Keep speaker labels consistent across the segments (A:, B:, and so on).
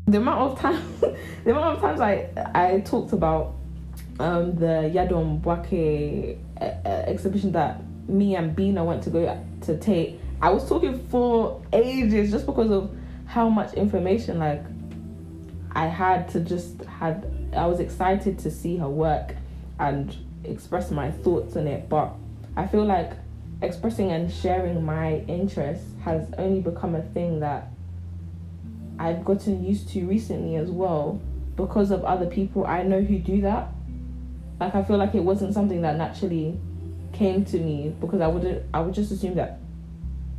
A: The amount of times I talked about the Yadom Bwake exhibition that me and Bina went to go to take, I was talking for ages just because of how much information like I was excited to see her work and express my thoughts on it. But I feel like expressing and sharing my interests has only become a thing that I've gotten used to recently as well because of other people I know who do that. Like, I feel like it wasn't something that naturally came to me because I would just assume that,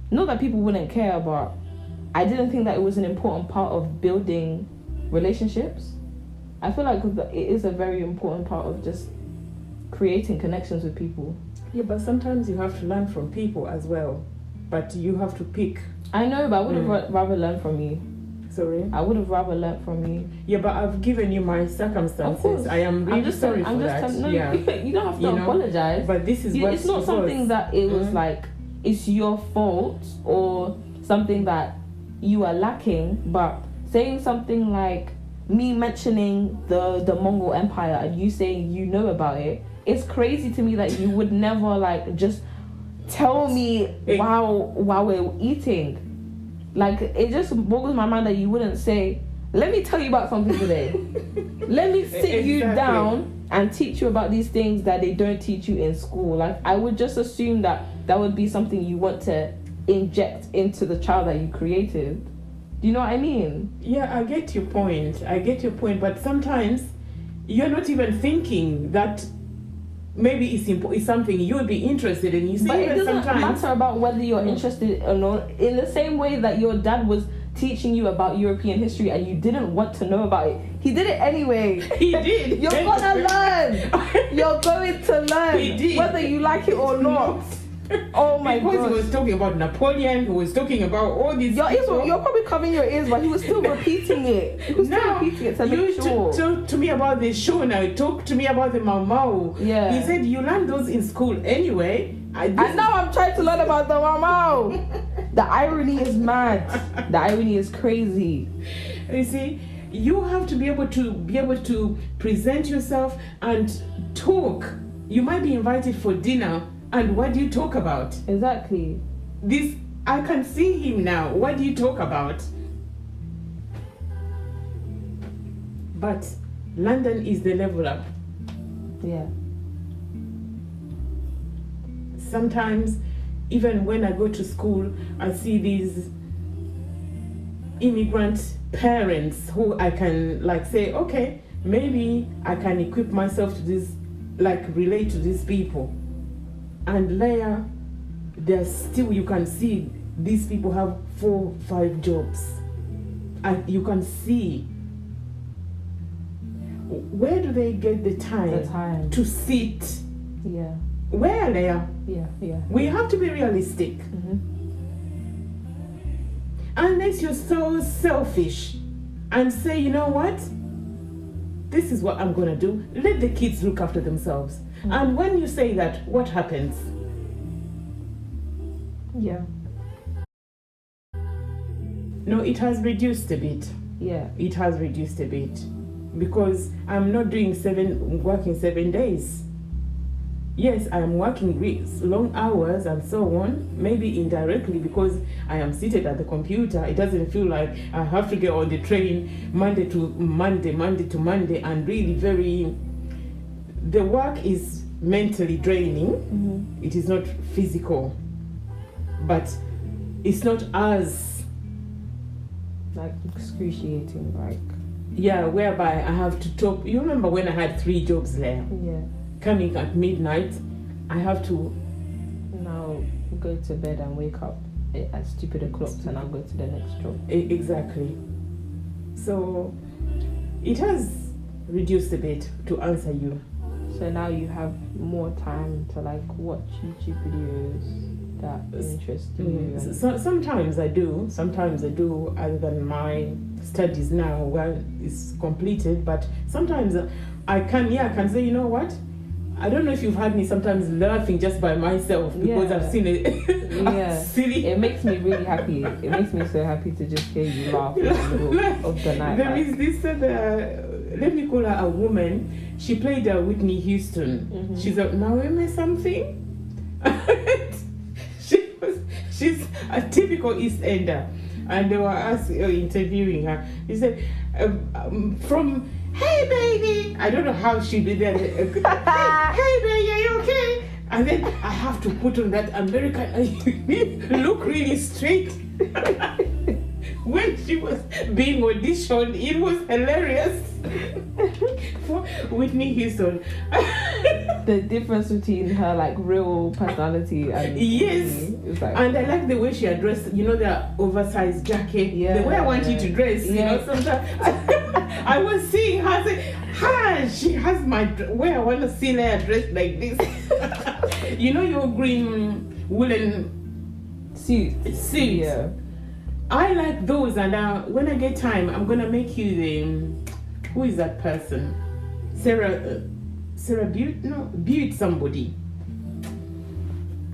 A: not that people wouldn't care, but I didn't think that it was an important part of building relationships. I feel like it is a very important part of just creating connections with people.
B: Yeah, but sometimes you have to learn from people as well. But you have to pick.
A: I know, but I would have rather learned from you.
B: Sorry?
A: I would have rather learned from you.
B: Yeah, but I've given you my circumstances.
A: Of course.
B: I am really sorry for that.
A: Yeah. You don't have to apologize.
B: But this is what
A: it's not something that it was like, it's your fault or something that you are lacking, but saying something like me mentioning the Mongol Empire and you saying you know about it, it's crazy to me that you would never like just tell me while we're eating. Like, it just boggles my mind that you wouldn't say, let me tell you about something today. Let me sit you down and teach you about these things that they don't teach you in school. Like, I would just assume that would be something you want to inject into the child that you created. Do you know what I mean?
B: Yeah, I get your point. But sometimes you're not even thinking that maybe it's something you would be interested in. You see,
A: but it doesn't matter about whether you're interested or not. In the same way that your dad was teaching you about European history and you didn't want to know about it, he did it anyway.
B: He did.
A: You're gonna learn. You're going to learn.
B: He did.
A: Whether you like it or not. Oh my god.
B: Because he was talking about Napoleon, he was talking about all these people.
A: You're probably covering your ears, but he was still repeating it. He was still repeating it to make sure.
B: Talk to me about the show now. Talk to me about the Mau Mau.
A: Yeah.
B: He said you learn those in school anyway.
A: And now I'm trying to learn about the Mau Mau. The irony is mad. The irony is crazy.
B: You see, you have to be able to present yourself and talk. You might be invited for dinner. And what do you talk about?
A: Exactly.
B: This, I can see him now. What do you talk about? But London is the level up.
A: Yeah.
B: Sometimes, even when I go to school, I see these immigrant parents who I can like say, okay, maybe I can equip myself to this, like relate to these people. And later, there's still, you can see these people have 4-5 jobs. And you can see, where do they get the time to sit?
A: Yeah.
B: Where, Leia?
A: Yeah.
B: We have to be realistic.
A: Mm-hmm.
B: Unless you're so selfish and say, you know what? This is what I'm going to do. Let the kids look after themselves. Mm-hmm. And when you say that, what happens?
A: Yeah.
B: No, it has reduced a bit.
A: Yeah.
B: It has reduced a bit. Because I'm not working 7 days. Yes, I am working long hours and so on, maybe indirectly because I am seated at the computer. It doesn't feel like I have to get on the train Monday to Monday, and really the work is mentally draining.
A: Mm-hmm.
B: It is not physical, but it's not as
A: like excruciating, like.
B: Yeah, whereby I have to talk. You remember when I had 3 jobs there?
A: Yeah.
B: Coming at midnight, I have to
A: now go to bed and wake up at stupid o'clock and I'll go to the next job.
B: Exactly. So it has reduced a bit, to answer you.
A: So now you have more time to like watch YouTube videos that interest you.
B: So, sometimes I do, other than my studies now, well, it's completed, but sometimes I can say, you know what? I don't know if you've had me sometimes laughing just by myself because I've seen it. Silly.
A: It makes me really happy. It makes me so happy to just hear you laugh in the middle of the night.
B: There is this let me call her a woman. She played Whitney Houston.
A: Mm-hmm.
B: She's a Naomi something. She's a typical East Ender, and they were interviewing her. He said, from hey baby, I don't know how she did that. Hey baby, are you okay? And then I have to put on that American look really straight. When she was being auditioned, it was hilarious. For Whitney Houston.
A: The difference between her like real personality and
B: and I like the way she addressed, the oversized jacket. The way I want you to dress, sometimes I was seeing her say, hi, she has my way I want to see her dressed like this. Your green woolen suits.
A: Yeah.
B: I like those, and when I get time, I'm gonna make you the who is that person? Sarah Butte? No, Butte somebody.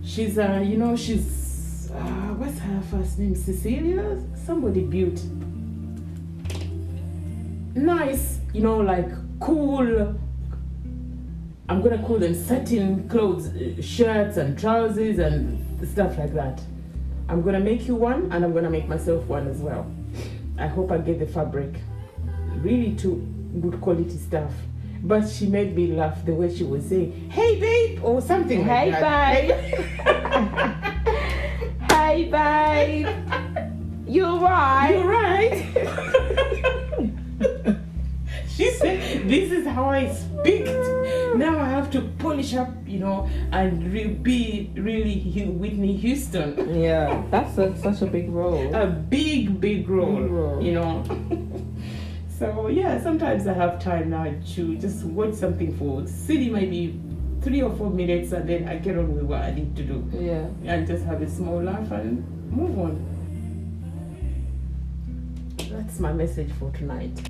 B: She's she's what's her first name? Cecilia? Somebody Butte. Nice, like cool. I'm gonna call them satin clothes, shirts and trousers and stuff like that. I'm gonna make you one, and I'm gonna make myself one as well. I hope I get the fabric. Really too good quality stuff. But she made me laugh the way she was saying, hey babe, or something like that.
A: Hey babe. You're right.
B: You're right. She said, this is how I speak. Now I have to polish up, and be really Whitney Houston.
A: Yeah, that's such a big role.
B: A big role. So sometimes I have time now to just watch something for silly, maybe 3 or 4 minutes, and then I get on with what I need to do.
A: Yeah.
B: And just have a small laugh and move on. That's my message for tonight.